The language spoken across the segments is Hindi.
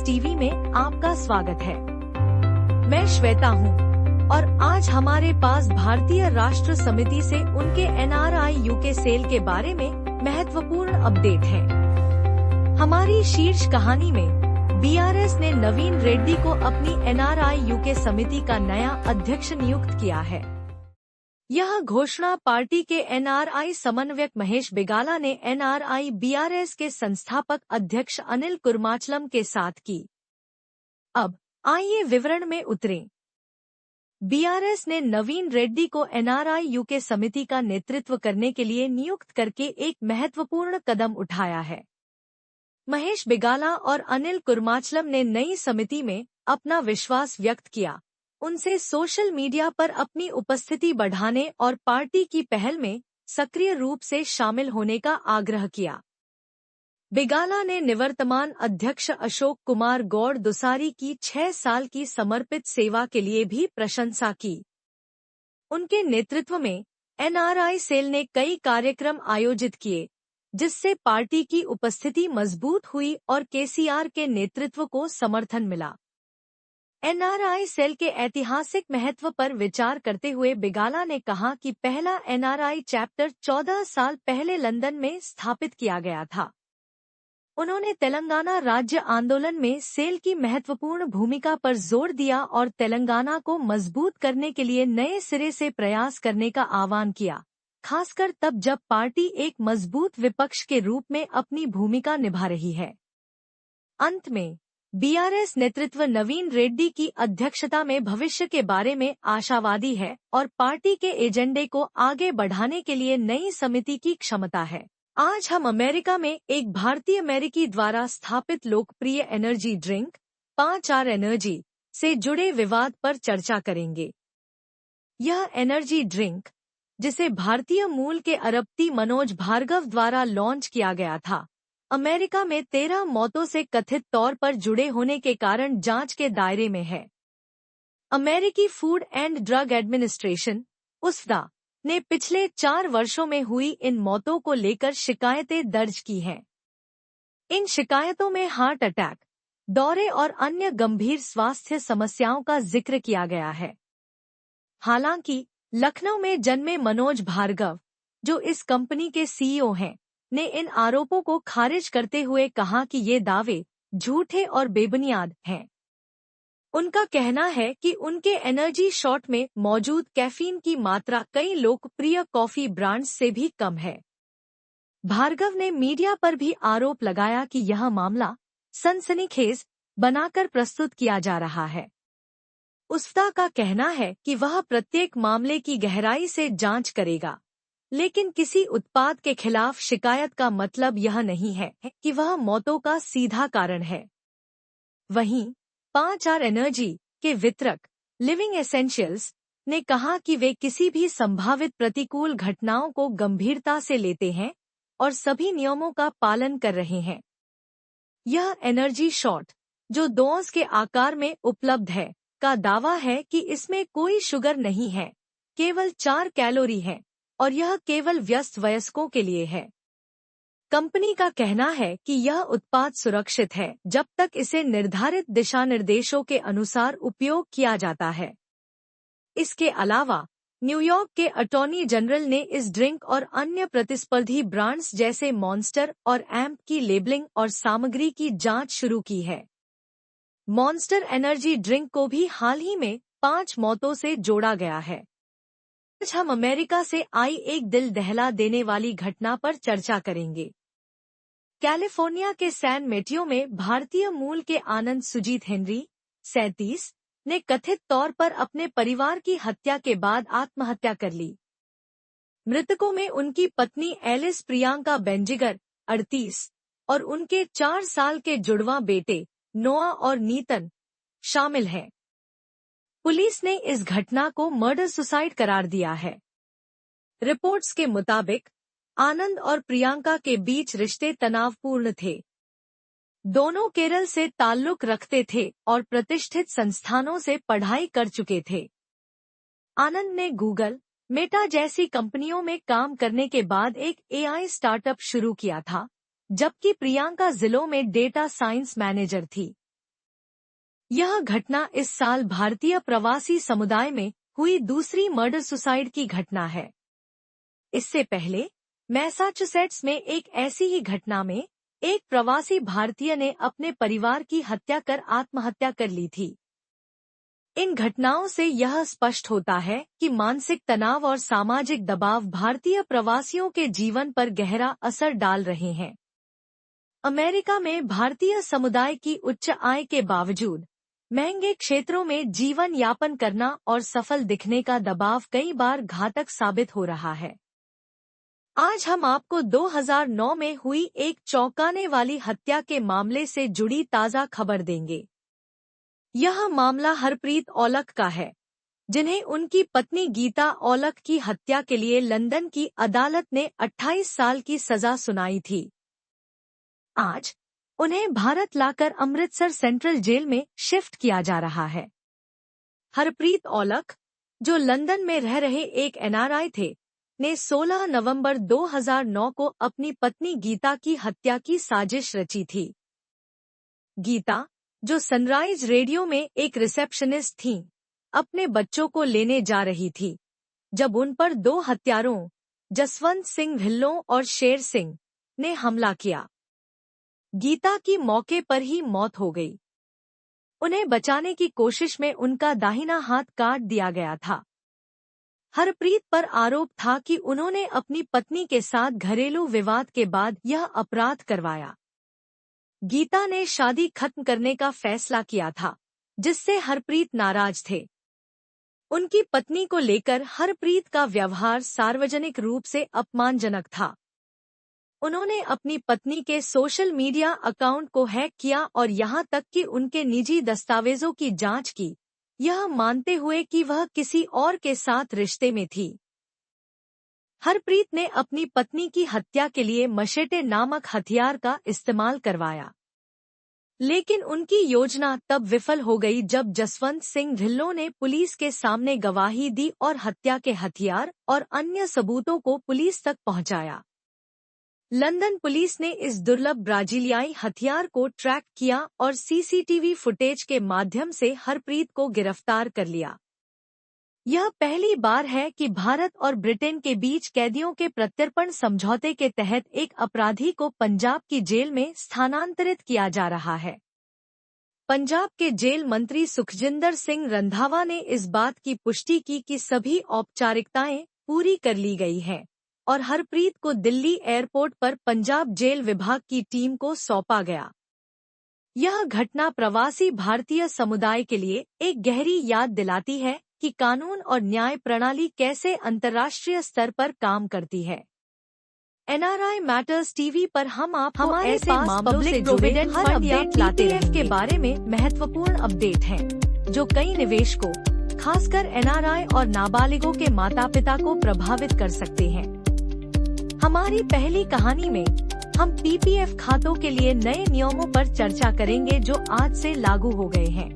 टीवी में आपका स्वागत है। मैं श्वेता हूँ और आज हमारे पास भारतीय राष्ट्र समिति से उनके एनआरआई यूके सेल के बारे में महत्वपूर्ण अपडेट है। हमारी शीर्ष कहानी में बीआरएस ने नवीन रेड्डी को अपनी एनआरआई यूके समिति का नया अध्यक्ष नियुक्त किया है। यह घोषणा पार्टी के एनआरआई समन्वयक महेश बिगाला ने एनआरआई बीआरएस के संस्थापक अध्यक्ष अनिल कुर्माचलम के साथ की। अब आइए विवरण में उतरें। बीआरएस ने नवीन रेड्डी को एनआरआई यूके समिति का नेतृत्व करने के लिए नियुक्त करके एक महत्वपूर्ण कदम उठाया है। महेश बिगाला और अनिल कुर्माचलम ने नई समिति में अपना विश्वास व्यक्त किया, उनसे सोशल मीडिया पर अपनी उपस्थिति बढ़ाने और पार्टी की पहल में सक्रिय रूप से शामिल होने का आग्रह किया। बिगाला ने निवर्तमान अध्यक्ष अशोक कुमार गौड़ दुसारी की 6 साल की समर्पित सेवा के लिए भी प्रशंसा की। उनके नेतृत्व में एनआरआई सेल ने कई कार्यक्रम आयोजित किए, जिससे पार्टी की उपस्थिति मजबूत हुई और केसीआर के नेतृत्व को समर्थन मिला। एनआरआई सेल के ऐतिहासिक महत्व पर विचार करते हुए बिगाला ने कहा कि पहला एनआरआई चैप्टर 14 साल पहले लंदन में स्थापित किया गया था। उन्होंने तेलंगाना राज्य आंदोलन में सेल की महत्वपूर्ण भूमिका पर जोर दिया और तेलंगाना को मजबूत करने के लिए नए सिरे से प्रयास करने का आह्वान किया, खासकर तब जब पार्टी एक मजबूत विपक्ष के रूप में अपनी भूमिका निभा रही है। अंत में बीआरएस नेतृत्व नवीन रेड्डी की अध्यक्षता में भविष्य के बारे में आशावादी है और पार्टी के एजेंडे को आगे बढ़ाने के लिए नई समिति की क्षमता है। आज हम अमेरिका में एक भारतीय अमेरिकी द्वारा स्थापित लोकप्रिय एनर्जी ड्रिंक 5R एनर्जी से जुड़े विवाद पर चर्चा करेंगे। यह एनर्जी ड्रिंक, जिसे भारतीय मूल के अरबती मनोज भार्गव द्वारा लॉन्च किया गया था, अमेरिका में 13 मौतों से कथित तौर पर जुड़े होने के कारण जांच के दायरे में है। अमेरिकी food and drug administration USDA ने पिछले 4 वर्षों में हुई इन मौतों को लेकर शिकायतें दर्ज की हैं। इन शिकायतों में हार्ट अटैक, दौरे और अन्य गंभीर स्वास्थ्य समस्याओं का जिक्र किया गया है। हालांकि लखनऊ में जन्मे मनोज भार्गव, जो इस कंपनी के सीईओ हैं, ने इन आरोपों को खारिज करते हुए कहा कि ये दावे झूठे और बेबुनियाद हैं। उनका कहना है कि उनके एनर्जी शॉट में मौजूद कैफीन की मात्रा कई लोकप्रिय कॉफी ब्रांड्स से भी कम है। भार्गव ने मीडिया पर भी आरोप लगाया कि यह मामला सनसनीखेज बनाकर प्रस्तुत किया जा रहा है। USDA का कहना है कि वह प्रत्येक मामले की गहराई से जांच करेगा, लेकिन किसी उत्पाद के खिलाफ शिकायत का मतलब यह नहीं है कि वह मौतों का सीधा कारण है। वहीं 5R एनर्जी के वितरक लिविंग एसेंशियल्स ने कहा कि वे किसी भी संभावित प्रतिकूल घटनाओं को गंभीरता से लेते हैं और सभी नियमों का पालन कर रहे हैं। यह एनर्जी शॉट, जो 2 औंस के आकार में उपलब्ध है, का दावा है कि इसमें कोई शुगर नहीं है, केवल 4 कैलोरी है और यह केवल व्यस्त वयस्कों के लिए है। कंपनी का कहना है कि यह उत्पाद सुरक्षित है जब तक इसे निर्धारित दिशानिर्देशों के अनुसार उपयोग किया जाता है। इसके अलावा न्यूयॉर्क के अटॉर्नी जनरल ने इस ड्रिंक और अन्य प्रतिस्पर्धी ब्रांड्स जैसे मॉन्स्टर और एम्प की लेबलिंग और सामग्री की जांच शुरू की है। मॉन्स्टर एनर्जी ड्रिंक को भी हाल ही में 5 मौतों से जोड़ा गया है। आज हम अमेरिका से आई एक दिल दहला देने वाली घटना पर चर्चा करेंगे। कैलिफोर्निया के सैन मेटियो में भारतीय मूल के आनंद सुजीत हेनरी 37 ने कथित तौर पर अपने परिवार की हत्या के बाद आत्महत्या कर ली। मृतकों में उनकी पत्नी एलिस प्रियंका बेंजिगर 38 और उनके 4 साल के जुड़वां बेटे नोआ और नीतन शामिल हैं। पुलिस ने इस घटना को मर्डर सुसाइड करार दिया है। रिपोर्ट्स के मुताबिक आनंद और प्रियंका के बीच रिश्ते तनावपूर्ण थे। दोनों केरल से ताल्लुक रखते थे और प्रतिष्ठित संस्थानों से पढ़ाई कर चुके थे। आनंद ने गूगल, मेटा जैसी कंपनियों में काम करने के बाद एक एआई स्टार्टअप शुरू किया था, जबकि प्रियंका जिलों में डेटा साइंस मैनेजर थी। यह घटना इस साल भारतीय प्रवासी समुदाय में हुई दूसरी मर्डर सुसाइड की घटना है। इससे पहले मैसाचुसेट्स में एक ऐसी ही घटना में एक प्रवासी भारतीय ने अपने परिवार की हत्या कर आत्महत्या कर ली थी। इन घटनाओं से यह स्पष्ट होता है कि मानसिक तनाव और सामाजिक दबाव भारतीय प्रवासियों के जीवन पर गहरा असर डाल रहे हैं। अमेरिका में भारतीय समुदाय की उच्च आय के बावजूद महंगे क्षेत्रों में जीवन यापन करना और सफल दिखने का दबाव कई बार घातक साबित हो रहा है। आज हम आपको 2009 में हुई एक चौंकाने वाली हत्या के मामले से जुड़ी ताज़ा खबर देंगे। यह मामला हरप्रीत औलख का है, जिन्हें उनकी पत्नी गीता औलख की हत्या के लिए लंदन की अदालत ने 28 साल की सजा सुनाई थी। आज उन्हें भारत लाकर अमृतसर सेंट्रल जेल में शिफ्ट किया जा रहा है। हरप्रीत औलख, जो लंदन में रह रहे एक NRI थे, ने 16 नवंबर 2009 को अपनी पत्नी गीता की हत्या की साजिश रची थी। गीता, जो सनराइज रेडियो में एक रिसेप्शनिस्ट थीं, अपने बच्चों को लेने जा रही थी जब उन पर 2 हत्यारों जसवंत सिंह ढिल्लों और शेर सिंह ने हमला किया। गीता की मौके पर ही मौत हो गई। उन्हें बचाने की कोशिश में उनका दाहिना हाथ काट दिया गया था। हरप्रीत पर आरोप था कि उन्होंने अपनी पत्नी के साथ घरेलू विवाद के बाद यह अपराध करवाया। गीता ने शादी खत्म करने का फैसला किया था, जिससे हरप्रीत नाराज थे। उनकी पत्नी को लेकर हरप्रीत का व्यवहार सार्वजनिक रूप से अपमानजनक था। उन्होंने अपनी पत्नी के सोशल मीडिया अकाउंट को हैक किया और यहां तक कि उनके निजी दस्तावेजों की जांच की, यह मानते हुए कि वह किसी और के साथ रिश्ते में थी। हरप्रीत ने अपनी पत्नी की हत्या के लिए मशेटे नामक हथियार का इस्तेमाल करवाया, लेकिन उनकी योजना तब विफल हो गई जब जसवंत सिंह ढिल्लों ने पुलिस के सामने गवाही दी और हत्या के हथियार और अन्य सबूतों को पुलिस तक पहुंचाया। लंदन पुलिस ने इस दुर्लभ ब्राजीलियाई हथियार को ट्रैक किया और CCTV फुटेज के माध्यम से हरप्रीत को गिरफ्तार कर लिया। यह पहली बार है कि भारत और ब्रिटेन के बीच कैदियों के प्रत्यर्पण समझौते के तहत एक अपराधी को पंजाब की जेल में स्थानांतरित किया जा रहा है। पंजाब के जेल मंत्री सुखजिंदर सिंह रंधावा ने इस बात की पुष्टि की कि सभी औपचारिकताएं पूरी कर ली गई हैं और हरप्रीत को दिल्ली एयरपोर्ट पर पंजाब जेल विभाग की टीम को सौंपा गया। यह घटना प्रवासी भारतीय समुदाय के लिए एक गहरी याद दिलाती है कि कानून और न्याय प्रणाली कैसे अंतर्राष्ट्रीय स्तर पर काम करती है। NRI मैटर्स TV पर हम आपको ऐसे मामलों से जुड़े हर अपडेट लाते हैं के बारे में महत्वपूर्ण अपडेट हैं, जो कई निवेशकों, खासकर NRI और नाबालिगों के माता पिता को प्रभावित कर सकते हैं। हमारी पहली कहानी में हम PPF खातों के लिए नए नियमों पर चर्चा करेंगे जो आज से लागू हो गए हैं।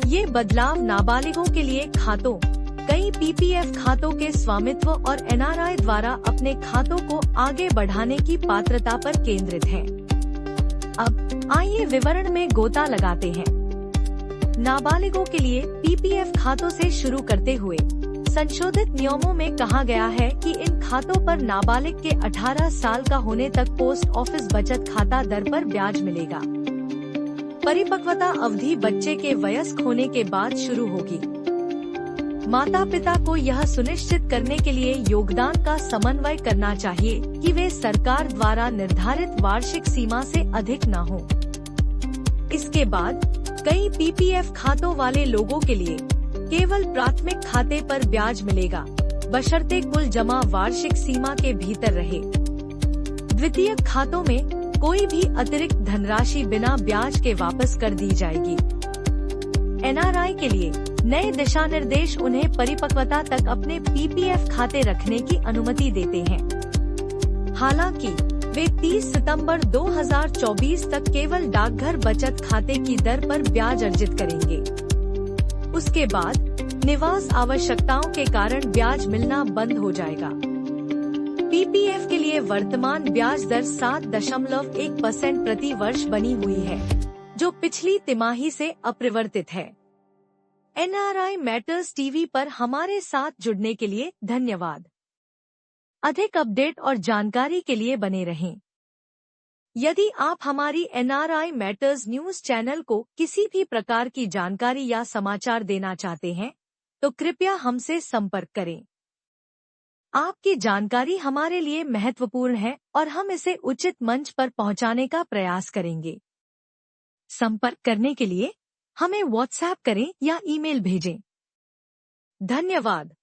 ये बदलाव नाबालिगों के लिए खातों, कई PPF खातों के स्वामित्व और NRI द्वारा अपने खातों को आगे बढ़ाने की पात्रता पर केंद्रित है। अब आइए विवरण में गोता लगाते हैं। नाबालिगों के लिए PPF खातों से शुरू करते हुए संशोधित नियमों में कहा गया है कि इन खातों पर नाबालिग के 18 साल का होने तक पोस्ट ऑफिस बचत खाता दर पर ब्याज मिलेगा। परिपक्वता अवधि बच्चे के वयस्क होने के बाद शुरू होगी। माता पिता को यह सुनिश्चित करने के लिए योगदान का समन्वय करना चाहिए कि वे सरकार द्वारा निर्धारित वार्षिक सीमा से अधिक न हो। इसके बाद कई PPF खातों वाले लोगों के लिए केवल प्राथमिक खाते पर ब्याज मिलेगा, बशर्ते कुल जमा वार्षिक सीमा के भीतर रहे। द्वितीयक खातों में कोई भी अतिरिक्त धनराशि बिना ब्याज के वापस कर दी जाएगी। NRI के लिए नए दिशा निर्देश उन्हें परिपक्वता तक अपने PPF खाते रखने की अनुमति देते हैं। हालांकि वे 30 सितंबर 2024 तक केवल डाकघर बचत खाते की दर पर ब्याज अर्जित करेंगे। उसके बाद निवास आवश्यकताओं के कारण ब्याज मिलना बंद हो जाएगा। PPF के लिए वर्तमान ब्याज दर 7.1% प्रति वर्ष बनी हुई है, जो पिछली तिमाही से अपरिवर्तित है। NRI मैटर्स टीवी पर हमारे साथ जुड़ने के लिए धन्यवाद। अधिक अपडेट और जानकारी के लिए बने रहें। यदि आप हमारी NRI मैटर्स न्यूज चैनल को किसी भी प्रकार की जानकारी या समाचार देना चाहते हैं, तो कृपया हमसे संपर्क करें। आपकी जानकारी हमारे लिए महत्वपूर्ण है और हम इसे उचित मंच पर पहुंचाने का प्रयास करेंगे। संपर्क करने के लिए हमें व्हाट्सएप करें या ईमेल भेजें। धन्यवाद।